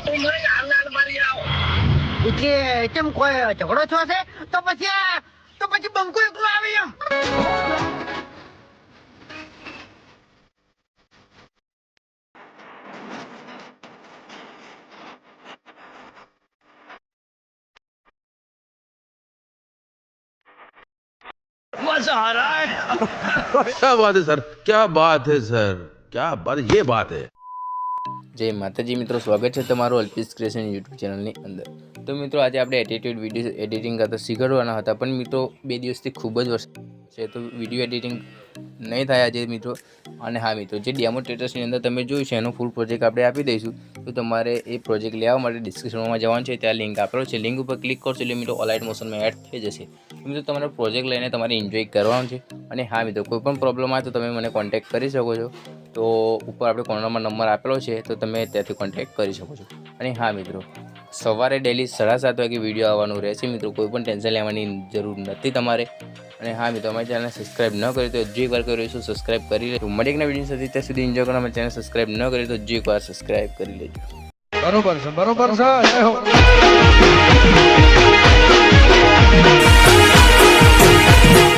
એટલે કેમ કોઈ ઝઘડો છો છે તો પછી બંકો એકલો આવે એમ. मजा आ रहा है। क्या बात है सर, क्या बात है सर, क्या बात, ये बात है। જય માતાજી મિત્રો, સ્વાગત છે તમારું અલ્પેશ ક્રિએશન યુટ્યુબ ચેનલની અંદર. તો મિત્રો આજે આપણે એટીટ્યુડ વિડીયો એડિટિંગ કરતા શીખવાડવાના હતા, પણ મિત્રો 2 દિવસથી ખૂબ જ વરસાદ છે તો વિડીયો એડિટિંગ નહીં થાય આજે મિત્રો. અને હા મિત્રો, જે ડેમો સ્ટેટસની અંદર તમે જોયું છે એનો ફૂલ પ્રોજેક્ટ આપણે આપી દઈશું. તો તમારે એ પ્રોજેક્ટ લેવા માટે ડિસ્ક્રિપ્શનમાં જવાનું છે, ત્યાં લિંક આપેલો છે. લિંક ઉપર ક્લિક કરશો એટલે મિત્રો ઓલાઇટ મોશનમાં એડ થઈ જશે. મિત્રો તમારો પ્રોજેક્ટ લઈને તમારે એન્જોય કરવાનું છે. અને હા મિત્રો, કોઈ પણ પ્રોબ્લેમ આવે તો તમે મને કોન્ટેક્ટ કરી શકો છો. તો ઉપર આપણે કોર્નરમાં નંબર આપેલો છે, તો તમે ત્યાંથી કોન્ટેક્ટ કરી શકો છો. અને હા મિત્રો, સવારે ડેલી 7:30 વાગે વિડીયો આવવાનું રહેશે મિત્રો, કોઈ પણ ટેન્શન લેવાની જરૂર નથી તમારે. અને હા મિત્રો, અમારી ચેનલને સબસ્ક્રાઇબ ન કરી તો હજુ એકવાર કરીશું, સબસ્ક્રાઇબ કરી લેજો. મળી એકના વિડીયો સાથે ત્યાં સુધી એન્જોય કરો. અમારી ચેનલ સબસ્ક્રાઇબ ન કરી તો હજુ એકવાર સબસ્ક્રાઇબ કરી લેજો. बरोबर से जय हो।